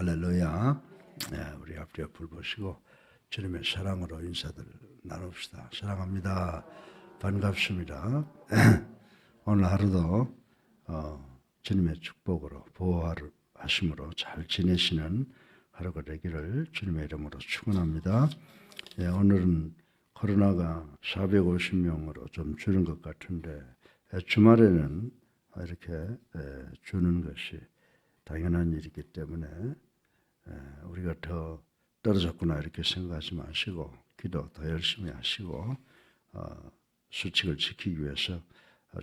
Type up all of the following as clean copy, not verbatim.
할렐루야. 우리 앞뒤에 불 보시고 주님의 사랑으로 인사들 나눕시다. 사랑합니다. 반갑습니다. 오늘 하루도 주님의 축복으로 보호하심으로 잘 지내시는 하루가 되기를 주님의 이름으로 축원합니다. 오늘은 코로나가 450명으로 좀 줄은 것 같은데 주말에는 이렇게 주는 것이 당연한 일이기 때문에 우리가 더 떨어졌구나 이렇게 생각하지 마시고 기도 더 열심히 하시고 수칙을 지키기 위해서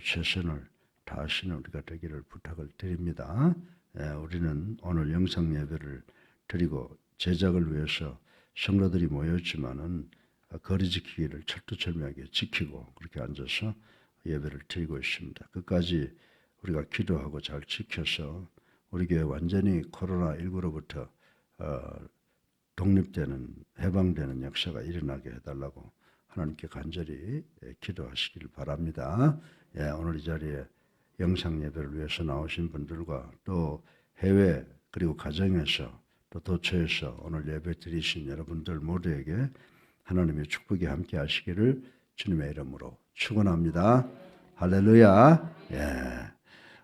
최선을 다하시는 우리가 되기를 부탁을 드립니다. 우리는 오늘 영상 예배를 드리고 제작을 위해서 성도들이 모였지만은 거리 지키기를 철두철미하게 지키고 그렇게 앉아서 예배를 드리고 있습니다. 끝까지 우리가 기도하고 잘 지켜서 우리 교회 완전히 코로나19로부터 독립되는 해방되는 역사가 일어나게 해달라고 하나님께 간절히 기도하시길 바랍니다. 오늘 이 자리에 영상 예배를 위해서 나오신 분들과 또 해외 그리고 가정에서 또 도처에서 오늘 예배 드리신 여러분들 모두에게 하나님의 축복이 함께 하시기를 주님의 이름으로 축원합니다. 할렐루야.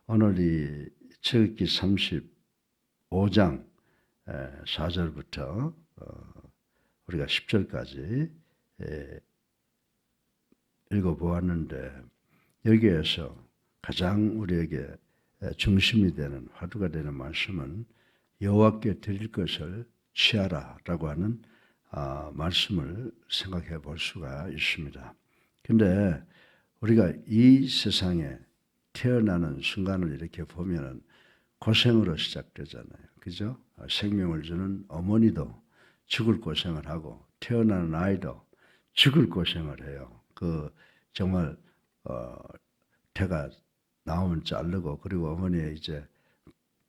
오늘 이 출애굽기 35장 4절부터 우리가 10절까지 읽어보았는데 여기에서 가장 우리에게 중심이 되는 화두가 되는 말씀은 여호와께 드릴 것을 취하라라고 하는 말씀을 생각해 볼 수가 있습니다. 근데 우리가 이 세상에 태어나는 순간을 이렇게 보면은 고생으로 시작되잖아요. 그죠? 생명을 주는 어머니도 죽을 고생을 하고 태어나는 아이도 죽을 고생을 해요. 정말 태가 나오면 자르고 그리고 어머니의 이제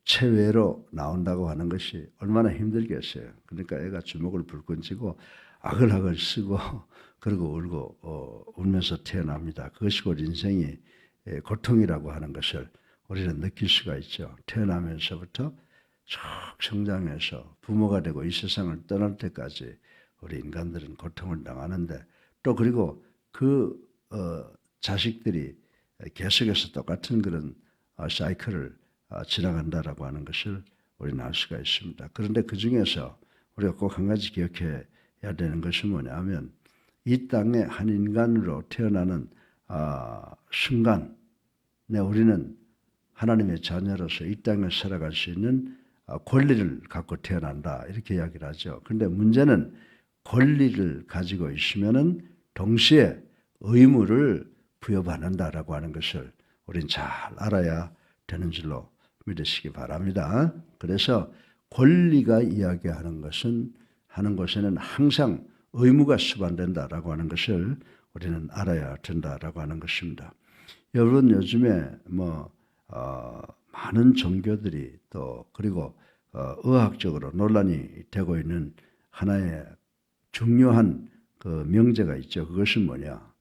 체외로 나온다고 하는 것이 얼마나 힘들겠어요. 그러니까 애가 주먹을 불끈 쥐고 아글아글 쓰고 그리고 울고 울면서 태어납니다. 그것이 곧 인생이 고통이라고 하는 것을 우리는 느낄 수가 있죠. 태어나면서부터 쭉 성장해서 부모가 되고 이 세상을 떠날 때까지 우리 인간들은 고통을 당하는데 또 그리고 자식들이 계속해서 똑같은 그런 사이클을 지나간다라고 하는 것을 우리는 알 수가 있습니다. 그런데 그 중에서 우리가 꼭 한 가지 기억해야 되는 것이 뭐냐면 이 땅에 한 인간으로 태어나는 순간에 우리는 하나님의 자녀로서 이 땅에 살아갈 수 있는 권리를 갖고 태어난다 이렇게 이야기를 하죠. 그런데 문제는 권리를 가지고 있으면은 동시에 의무를 부여받는다라고 하는 것을 우리는 잘 알아야 되는 줄로 믿으시기 바랍니다. 그래서 권리가 이야기하는 것은 하는 것에는 항상 의무가 수반된다라고 하는 것을 우리는 알아야 된다라고 하는 것입니다. 여러분 요즘에 많은 종교들이 또 그리고 의학적으로 논란이 되고 있는 하나의 중요한 명제가 있죠. 그것은 뭐냐?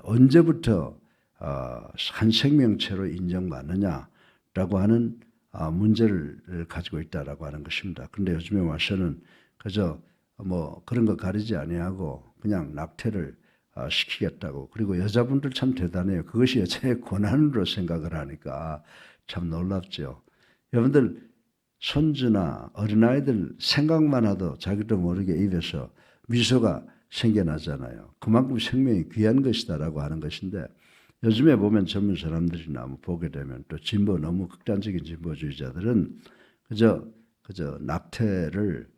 언제부터 한 생명체로 인정받느냐라고 하는 문제를 가지고 있다라고 하는 것입니다. 그런데 요즘에 와서는 그저 그런 거 가리지 아니하고 그냥 낙태를 시키겠다고. 그리고 여자분들 참 대단해요. 그것이 여자의 권한으로 생각을 하니까 참 놀랍죠. 여러분들 손주나 어린아이들 생각만 해도 자기도 모르게 입에서 미소가 생겨나잖아요. 그만큼 생명이 귀한 것이다라고 하는 것인데 요즘에 보면 젊은 사람들이나 보게 되면 또 너무 극단적인 진보주의자들은 그저 낙태를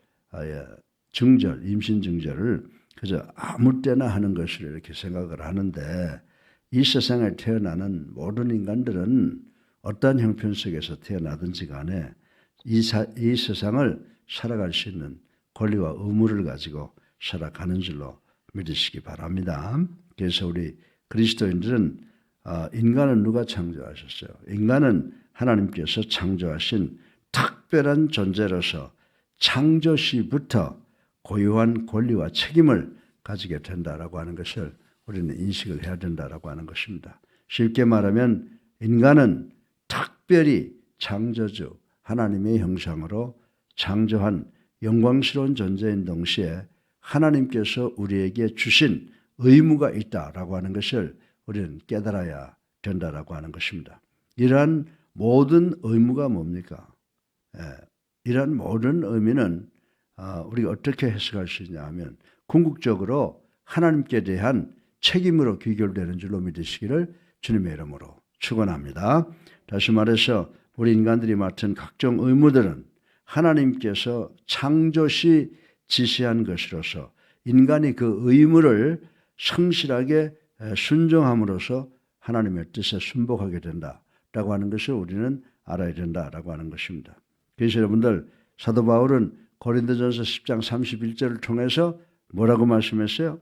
임신 증절을 그저 아무 때나 하는 것을 이렇게 생각을 하는데 이 세상에 태어나는 모든 인간들은 어떠한 형편 속에서 태어나든지 간에 이 세상을 살아갈 수 있는 권리와 의무를 가지고 살아가는 줄로 믿으시기 바랍니다. 그래서 우리 그리스도인들은 인간은 누가 창조하셨어요? 인간은 하나님께서 창조하신 특별한 존재로서 창조 시부터 고유한 권리와 책임을 가지게 된다라고 하는 것을 우리는 인식을 해야 된다라고 하는 것입니다. 쉽게 말하면 인간은 특별히 창조주 하나님의 형상으로 창조한 영광스러운 존재인 동시에 하나님께서 우리에게 주신 의무가 있다라고 하는 것을 우리는 깨달아야 된다라고 하는 것입니다. 이러한 모든 의무가 뭡니까? 이러한 모든 의미는 우리가 어떻게 해석할 수 있냐 하면 궁극적으로 하나님께 대한 책임으로 귀결되는 줄로 믿으시기를 주님의 이름으로 축원합니다. 다시 말해서 우리 인간들이 맡은 각종 의무들은 하나님께서 창조시 지시한 것으로서 인간이 그 의무를 성실하게 순종함으로써 하나님의 뜻에 순복하게 된다라고 하는 것을 우리는 알아야 된다라고 하는 것입니다. 그래서 여러분들 사도 바울은 고린도전서 10장 31절을 통해서 뭐라고 말씀했어요?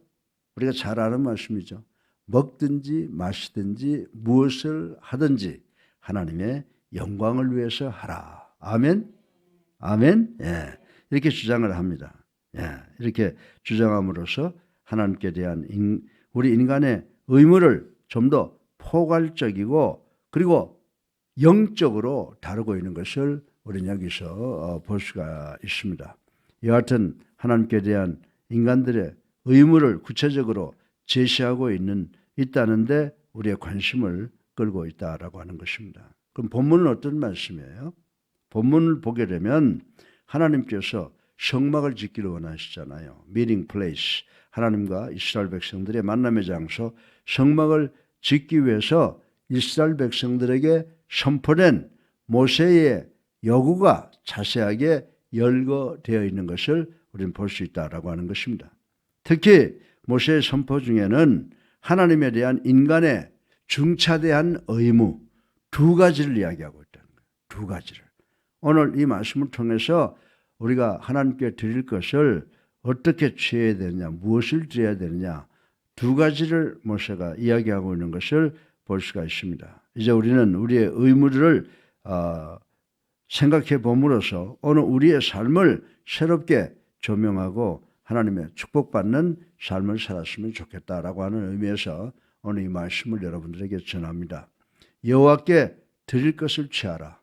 우리가 잘 아는 말씀이죠. 먹든지 마시든지 무엇을 하든지 하나님의 영광을 위해서 하라. 아멘? 아멘? 예. 이렇게 주장을 합니다. 예. 이렇게 주장함으로써 하나님께 대한 우리 인간의 의무를 좀 더 포괄적이고 그리고 영적으로 다루고 있는 것을 우리는 여기서 볼 수가 있습니다. 여하튼 하나님께 대한 인간들의 의무를 구체적으로 제시하고 있다는데 우리의 관심을 끌고 있다라고 하는 것입니다. 그럼 본문은 어떤 말씀이에요? 본문을 보게 되면 하나님께서 성막을 짓기를 원하시잖아요. meeting place, 하나님과 이스라엘 백성들의 만남의 장소, 성막을 짓기 위해서 이스라엘 백성들에게 선포된 모세의 요구가 자세하게 열거되어 있는 것을 우리는 볼 수 있다라고 하는 것입니다. 특히 모세의 선포 중에는 하나님에 대한 인간의 중차대한 의무 두 가지를 이야기하고 있다는 거예요. 두 가지를. 오늘 이 말씀을 통해서 우리가 하나님께 드릴 것을 어떻게 취해야 되느냐, 무엇을 드려야 되느냐, 두 가지를 모세가 이야기하고 있는 것을 볼 수가 있습니다. 이제 우리는 우리의 의무를 생각해 봄으로써 오늘 우리의 삶을 새롭게 조명하고 하나님의 축복받는 삶을 살았으면 좋겠다라고 하는 의미에서 오늘 이 말씀을 여러분들에게 전합니다. 여호와께 드릴 것을 취하라.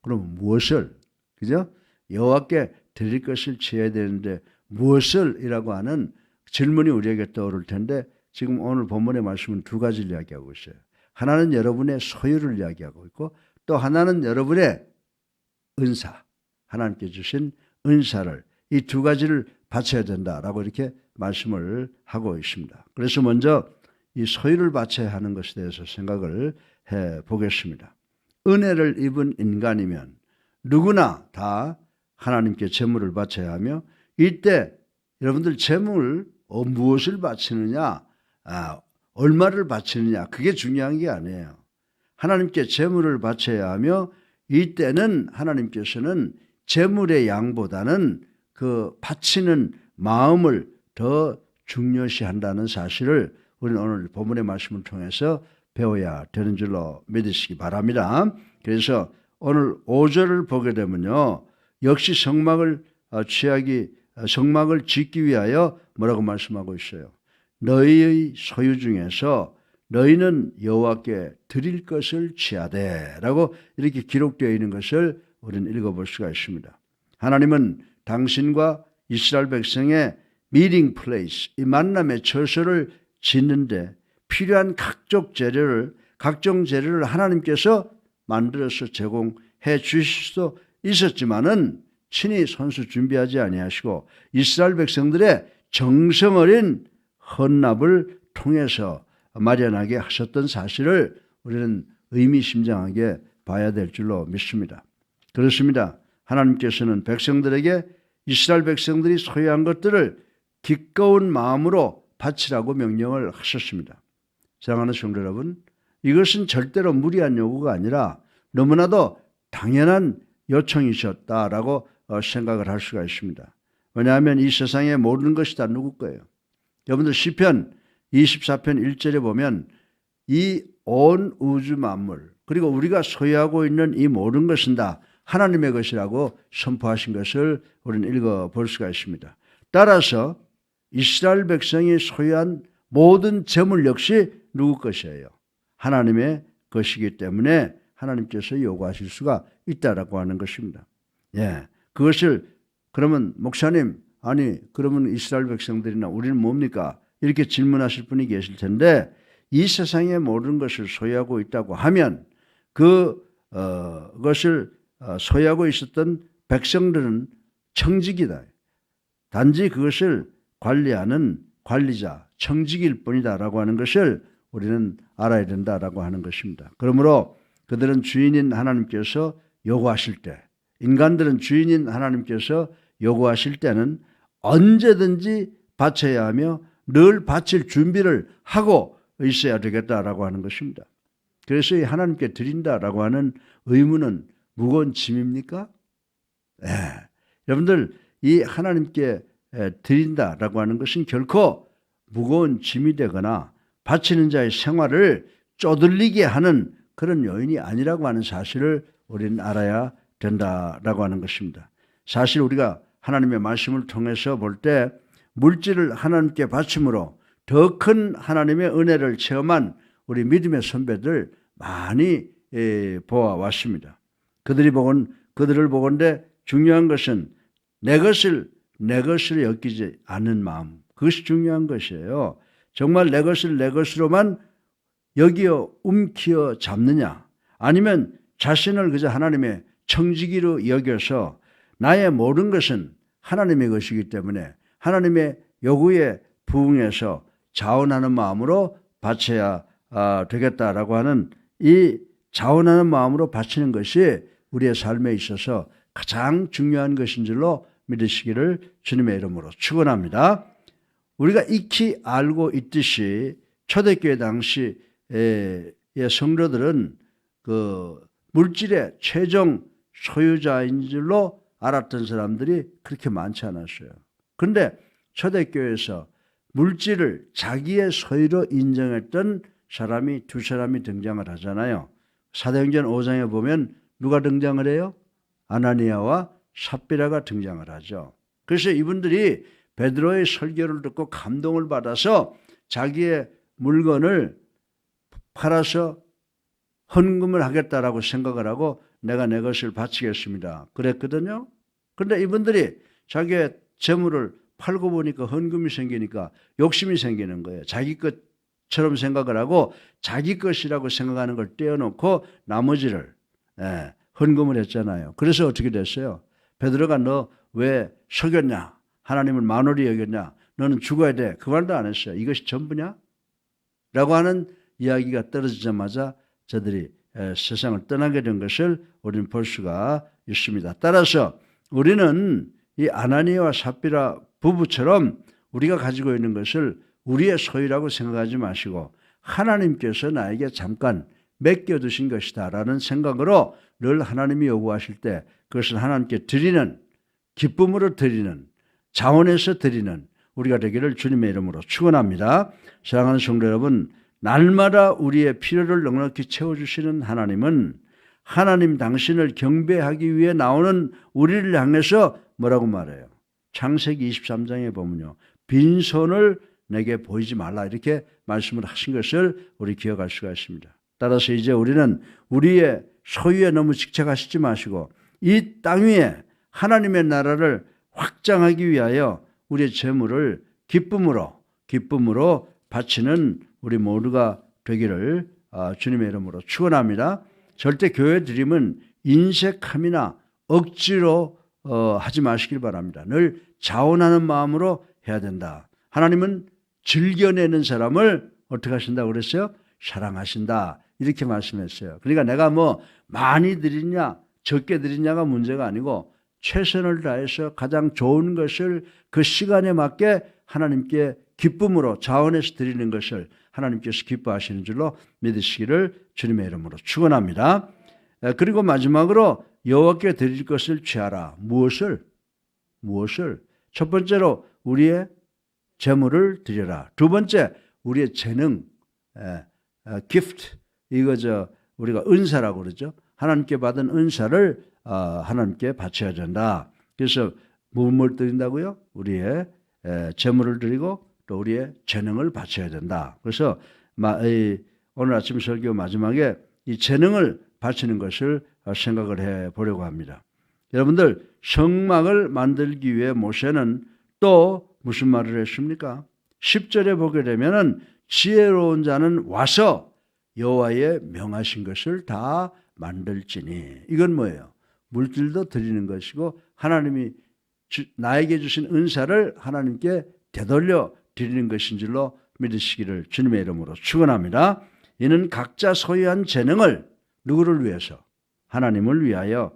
그럼 무엇을? 그죠? 여호와께 드릴 것을 취해야 되는데 무엇을? 이라고 하는 질문이 우리에게 떠오를 텐데 지금 오늘 본문의 말씀은 두 가지를 이야기하고 있어요. 하나는 여러분의 소유를 이야기하고 있고 또 하나는 여러분의 은사, 하나님께 주신 은사를 이 두 가지를 바쳐야 된다라고 이렇게 말씀을 하고 있습니다. 그래서 먼저 이 소유를 바쳐야 하는 것에 대해서 생각을 해 보겠습니다. 은혜를 입은 인간이면 누구나 다 하나님께 제물을 바쳐야 하며 이때 여러분들 제물 무엇을 바치느냐, 얼마를 바치느냐 그게 중요한 게 아니에요. 하나님께 제물을 바쳐야 하며 이때는 하나님께서는 제물의 양보다는 그 바치는 마음을 더 중요시한다는 사실을 우리는 오늘 본문의 말씀을 통해서 배워야 되는 줄로 믿으시기 바랍니다. 그래서 오늘 5절을 보게 되면요. 역시 성막을 짓기 위하여 뭐라고 말씀하고 있어요? 너희의 소유 중에서 너희는 여호와께 드릴 것을 취하되 라고 이렇게 기록되어 있는 것을 우리는 읽어볼 수가 있습니다. 하나님은 당신과 이스라엘 백성의 meeting place, 이 만남의 처소를 짓는데 필요한 각종 재료를 하나님께서 만들어서 제공해 주실 수도 있었지만은 친히 손수 준비하지 아니하시고 이스라엘 백성들의 정성 어린 헌납을 통해서 마련하게 하셨던 사실을 우리는 의미심장하게 봐야 될 줄로 믿습니다. 그렇습니다. 하나님께서는 백성들에게 이스라엘 백성들이 소유한 것들을 기꺼운 마음으로 바치라고 명령을 하셨습니다. 사랑하는 성도 여러분, 이것은 절대로 무리한 요구가 아니라 너무나도 당연한 요청이셨다라고 생각을 할 수가 있습니다. 왜냐하면 이 세상의 모든 것이 다 누구 거예요? 여러분들 시편 24편 1절에 보면 이 온 우주 만물 그리고 우리가 소유하고 있는 이 모든 것은 다 하나님의 것이라고 선포하신 것을 우리는 읽어볼 수가 있습니다. 따라서 이스라엘 백성이 소유한 모든 재물 역시 누구 것이에요? 하나님의 것이기 때문에 하나님께서 요구하실 수가 있다라고 하는 것입니다. 예, 그것을 그러면 목사님, 아니 그러면 이스라엘 백성들이나 우리는 뭡니까? 이렇게 질문하실 분이 계실 텐데 이 세상의 모든 것을 소유하고 있다고 하면 그것을 소유하고 있었던 백성들은 청직이다. 단지 그것을 관리하는 관리자, 청직일 뿐이다라고 하는 것을 우리는 알아야 된다라고 하는 것입니다. 그러므로 그들은 주인인 하나님께서 요구하실 때, 인간들은 주인인 하나님께서 요구하실 때는 언제든지 바쳐야 하며 늘 바칠 준비를 하고 있어야 되겠다라고 하는 것입니다. 그래서 이 하나님께 드린다라고 하는 의무는 무거운 짐입니까? 네. 여러분들 이 하나님께 드린다라고 하는 것은 결코 무거운 짐이 되거나 바치는 자의 생활을 쪼들리게 하는 그런 요인이 아니라고 하는 사실을 우리는 알아야 된다라고 하는 것입니다. 사실 우리가 하나님의 말씀을 통해서 볼 때 물질을 하나님께 바침으로 더 큰 하나님의 은혜를 체험한 우리 믿음의 선배들 많이 보아왔습니다. 그들을 보건대 중요한 것은 내 것을 여기지 않는 마음, 그것이 중요한 것이에요. 정말 내 것을 내 것으로만 여기어 움키어 잡느냐, 아니면 자신을 그저 하나님의 청지기로 여겨서 나의 모든 것은 하나님의 것이기 때문에 하나님의 요구에 부응해서 자원하는 마음으로 바쳐야 되겠다라고 하는 이 자원하는 마음으로 바치는 것이 우리의 삶에 있어서 가장 중요한 것인 줄로 믿으시기를 주님의 이름으로 축원합니다. 우리가 익히 알고 있듯이 초대교회 당시의 성도들은 그 물질의 최종 소유자인 줄로 알았던 사람들이 그렇게 많지 않았어요. 그런데 초대교회에서 물질을 자기의 소유로 인정했던 사람이 두 사람이 등장을 하잖아요. 사도행전 5장에 보면 누가 등장을 해요? 아나니아와 삽비라가 등장을 하죠. 그래서 이분들이 베드로의 설교를 듣고 감동을 받아서 자기의 물건을 팔아서 헌금을 하겠다라고 생각을 하고 내가 내 것을 바치겠습니다 그랬거든요. 그런데 이분들이 자기의 재물을 팔고 보니까 헌금이 생기니까 욕심이 생기는 거예요. 자기 것처럼 생각을 하고 자기 것이라고 생각하는 걸 떼어놓고 나머지를 헌금을 했잖아요. 그래서 어떻게 됐어요? 베드로가 너 왜 속였냐? 하나님을 만홀히 여겼냐? 너는 죽어야 돼. 그 말도 안 했어요. 이것이 전부냐? 라고 하는 이야기가 떨어지자마자 저들이 세상을 떠나게 된 것을 우리는 볼 수가 있습니다. 따라서 우리는 이 아나니아와 삽비라 부부처럼 우리가 가지고 있는 것을 우리의 소유라고 생각하지 마시고 하나님께서 나에게 잠깐 맡겨두신 것이다 라는 생각으로 늘 하나님이 요구하실 때 그것을 하나님께 드리는, 기쁨으로 드리는, 자원해서 드리는 우리가 되기를 주님의 이름으로 축원합니다. 사랑하는 성도 여러분, 날마다 우리의 필요를 넉넉히 채워주시는 하나님은 하나님 당신을 경배하기 위해 나오는 우리를 향해서 뭐라고 말해요? 창세기 23장에 보면요, 빈손을 내게 보이지 말라 이렇게 말씀을 하신 것을 우리 기억할 수가 있습니다. 따라서 이제 우리는 우리의 소유에 너무 집착하시지 마시고 이 땅 위에 하나님의 나라를 확장하기 위하여 우리의 재물을 기쁨으로 바치는 우리 모두가 되기를 주님의 이름으로 축원합니다. 절대 교회 드림은 인색함이나 억지로 하지 마시길 바랍니다. 늘 자원하는 마음으로 해야 된다. 하나님은 즐겨내는 사람을 어떻게 하신다고 그랬어요? 사랑하신다. 이렇게 말씀했어요. 그러니까 내가 뭐 많이 드리냐 적게 드리냐가 문제가 아니고 최선을 다해서 가장 좋은 것을 그 시간에 맞게 하나님께 기쁨으로 자원해서 드리는 것을 하나님께서 기뻐하시는 줄로 믿으시기를 주님의 이름으로 축원합니다. 그리고 마지막으로 여호와께 드릴 것을 취하라. 무엇을? 첫 번째로 우리의 재물을 드려라. 두 번째 우리의 재능, gift, 이거 우리가 은사라고 그러죠. 하나님께 받은 은사를 하나님께 바쳐야 된다. 그래서 뭘 드린다고요? 우리의 재물을 드리고 또 우리의 재능을 바쳐야 된다. 그래서 오늘 아침 설교 마지막에 이 재능을 바치는 것을 생각을 해 보려고 합니다. 여러분들 성막을 만들기 위해 모세는 또 무슨 말을 했습니까? 10절에 보게 되면은 지혜로운 자는 와서 여호와의 명하신 것을 다 만들지니. 이건 뭐예요? 물질도 드리는 것이고 하나님이 나에게 주신 은사를 하나님께 되돌려 드리는 것인 줄로 믿으시기를 주님의 이름으로 축원합니다. 이는 각자 소유한 재능을 누구를 위해서? 하나님을 위하여,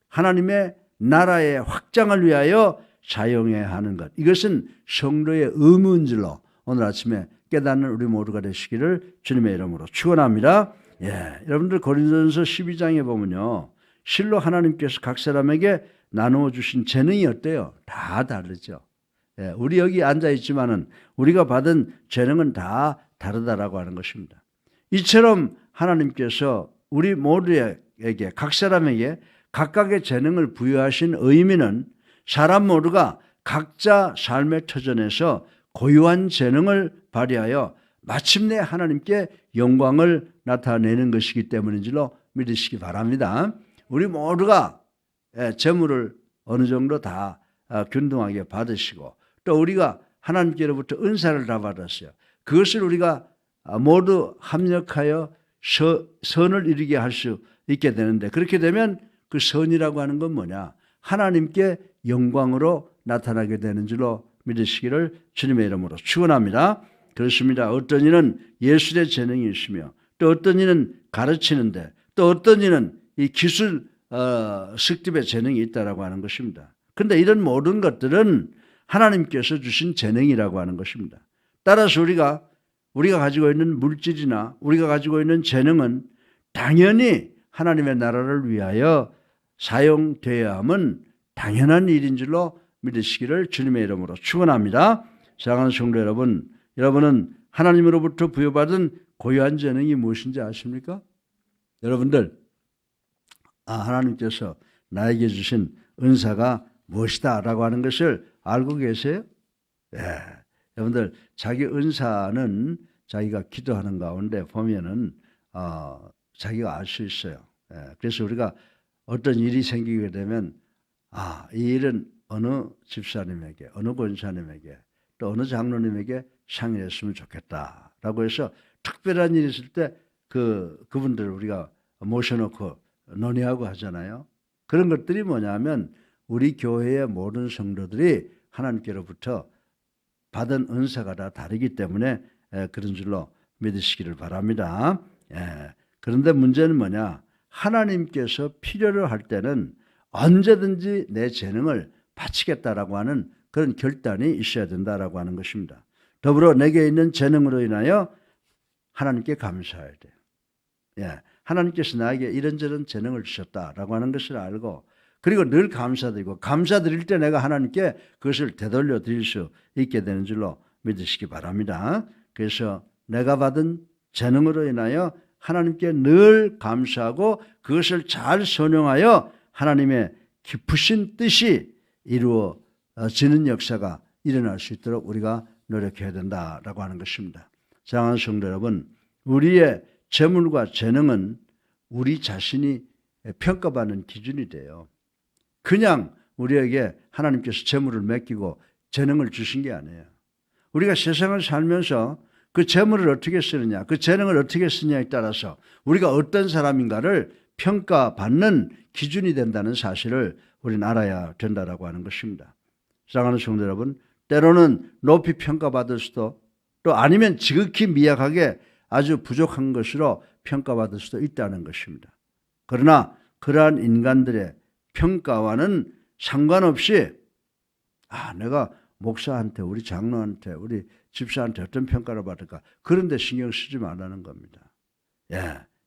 하나님의 나라의 확장을 위하여 사용해야 하는 것. 이것은 성도의 의무인 줄로 오늘 아침에 깨닫는 우리 모두가 되시기를 주님의 이름으로 축원합니다. 여러분들 고린도전서 12장에 보면요, 실로 하나님께서 각 사람에게 나누어 주신 재능이 어때요? 다 다르죠. 우리 여기 앉아 있지만은 우리가 받은 재능은 다 다르다라고 하는 것입니다. 이처럼 하나님께서 우리 모두에게, 각 사람에게 각각의 재능을 부여하신 의미는 사람 모두가 각자 삶의 터전에서 고유한 재능을 발휘하여 마침내 하나님께 영광을 나타내는 것이기 때문인 줄로 믿으시기 바랍니다. 우리 모두가 재물을 어느 정도 다 균등하게 받으시고, 또 우리가 하나님께로부터 은사를 다 받았어요. 그것을 우리가 모두 합력하여 선을 이루게 할 수 있게 되는데, 그렇게 되면 그 선이라고 하는 건 뭐냐? 하나님께 영광으로 나타나게 되는 줄로 믿으시기를 주님의 이름으로 축원합니다. 그렇습니다. 어떤 이는 예술의 재능이 있으며, 또 어떤 이는 가르치는데, 또 어떤 이는 이 기술 습득의 재능이 있다라고 하는 것입니다. 그런데 이런 모든 것들은 하나님께서 주신 재능이라고 하는 것입니다. 따라서 우리가 가지고 있는 물질이나 우리가 가지고 있는 재능은 당연히 하나님의 나라를 위하여 사용되어야 함은 당연한 일인 줄로 믿으시기를 주님의 이름으로 축원합니다. 사랑하는 성도 여러분, 여러분은 하나님으로부터 부여받은 고유한 재능이 무엇인지 아십니까? 여러분들, 하나님께서 나에게 주신 은사가 무엇이다 라고 하는 것을 알고 계세요? 여러분들, 자기 은사는 자기가 기도하는 가운데 보면은 자기가 알 수 있어요. 그래서 우리가 어떤 일이 생기게 되면 이 일은 어느 집사님에게, 어느 권사님에게, 또 어느 장로님에게 상의했으면 좋겠다라고 해서 특별한 일이 있을 때 그분들을 우리가 모셔놓고 논의하고 하잖아요. 그런 것들이 뭐냐면 우리 교회의 모든 성도들이 하나님께로부터 받은 은사가 다 다르기 때문에 그런 줄로 믿으시기를 바랍니다. 그런데 문제는 뭐냐? 하나님께서 필요로 할 때는 언제든지 내 재능을 바치겠다라고 하는 그런 결단이 있어야 된다라고 하는 것입니다. 더불어 내게 있는 재능으로 인하여 하나님께 감사해야 돼요. 하나님께서 나에게 이런저런 재능을 주셨다라고 하는 것을 알고, 그리고 늘 감사드리고, 감사드릴 때 내가 하나님께 그것을 되돌려 드릴 수 있게 되는 줄로 믿으시기 바랍니다. 그래서 내가 받은 재능으로 인하여 하나님께 늘 감사하고 그것을 잘 선용하여 하나님의 깊으신 뜻이 이루어지는 역사가 일어날 수 있도록 우리가 노력해야 된다라고 하는 것입니다. 사랑하는 성도 여러분, 우리의 재물과 재능은 우리 자신이 평가받는 기준이 돼요. 그냥 우리에게 하나님께서 재물을 맡기고 재능을 주신 게 아니에요. 우리가 세상을 살면서 그 재물을 어떻게 쓰느냐, 그 재능을 어떻게 쓰느냐에 따라서 우리가 어떤 사람인가를 평가받는 기준이 된다는 사실을 우리는 알아야 된다라고 하는 것입니다. 사랑하는 성도 여러분, 때로는 높이 평가받을 수도, 또 아니면 지극히 미약하게 아주 부족한 것으로 평가받을 수도 있다는 것입니다. 그러나 그러한 인간들의 평가와는 상관없이 내가 목사한테, 우리 장로한테, 우리 집사한테 어떤 평가를 받을까, 그런 데 신경 쓰지 말라는 겁니다.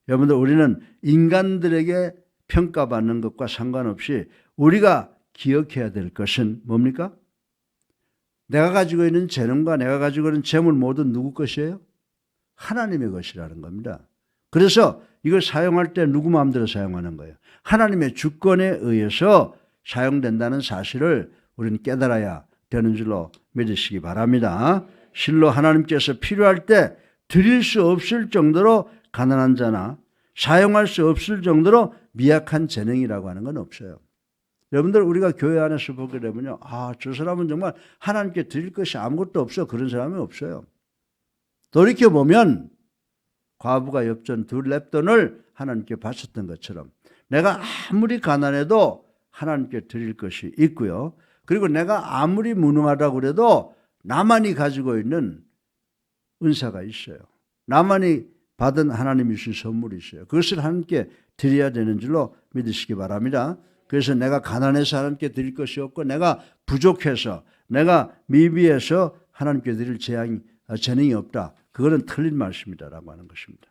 여러분들, 우리는 인간들에게 평가받는 것과 상관없이 우리가 기억해야 될 것은 뭡니까? 내가 가지고 있는 재능과 내가 가지고 있는 재물 모두 누구 것이에요? 하나님의 것이라는 겁니다. 그래서 이걸 사용할 때 누구 마음대로 사용하는 거예요? 하나님의 주권에 의해서 사용된다는 사실을 우리는 깨달아야 되는 줄로 믿으시기 바랍니다. 실로 하나님께서 필요할 때 드릴 수 없을 정도로 가난한 자나 사용할 수 없을 정도로 미약한 재능이라고 하는 건 없어요. 여러분들 우리가 교회 안에서 보게 되면요. 저 사람은 정말 하나님께 드릴 것이 아무것도 없어. 그런 사람이 없어요. 돌이켜보면 과부가 엽전 2렙돈을 하나님께 바쳤던 것처럼 내가 아무리 가난해도 하나님께 드릴 것이 있고요. 그리고 내가 아무리 무능하다고 그래도 나만이 가지고 있는 은사가 있어요. 나만이 받은 하나님이 주신 선물이 있어요. 그것을 하나님께 드려야 되는 줄로 믿으시기 바랍니다. 그래서 내가 가난해서 하나님께 드릴 것이 없고 내가 부족해서 내가 미비해서 하나님께 드릴 재능이 없다. 그거는 틀린 말씀이다라고 하는 것입니다.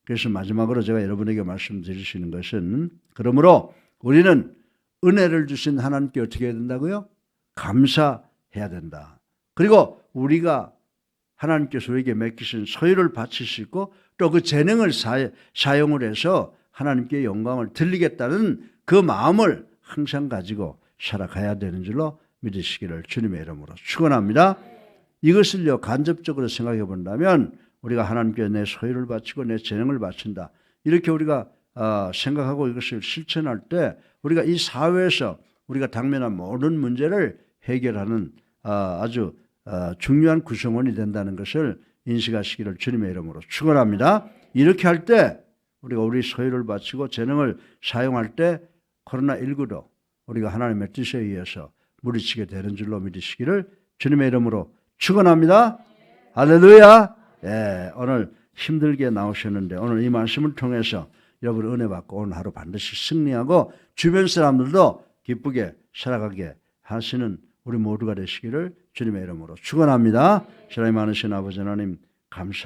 그래서 마지막으로 제가 여러분에게 말씀드릴 수 있는 것은 그러므로 우리는 은혜를 주신 하나님께 어떻게 해야 된다고요? 감사해야 된다. 그리고 우리가 하나님께서 우리에게 맡기신 소유를 바칠 수 있고 또 그 재능을 사용을 해서 하나님께 영광을 돌리겠다는 그 마음을 항상 가지고 살아가야 되는 줄로 믿으시기를 주님의 이름으로 축원합니다. 이것을요 간접적으로 생각해 본다면 우리가 하나님께 내 소유를 바치고 내 재능을 바친다. 이렇게 우리가 생각하고 이것을 실천할 때 우리가 이 사회에서 우리가 당면한 모든 문제를 해결하는 아주 중요한 구성원이 된다는 것을 인식하시기를 주님의 이름으로 축원합니다. 이렇게 할 때 우리가 우리 소유를 바치고 재능을 사용할 때 코로나19도 우리가 하나님의 뜻에 의해서 물리치게 되는 줄로 믿으시기를 주님의 이름으로 축원합니다. 할렐루야. 예, 오늘 힘들게 나오셨는데 오늘 이 말씀을 통해서 여러분 은혜 받고 오늘 하루 반드시 승리하고 주변 사람들도 기쁘게 살아가게 하시는 우리 모두가 되시기를 주님의 이름으로 축원합니다. 사랑이 많으신 아버지 하나님 감사합니다.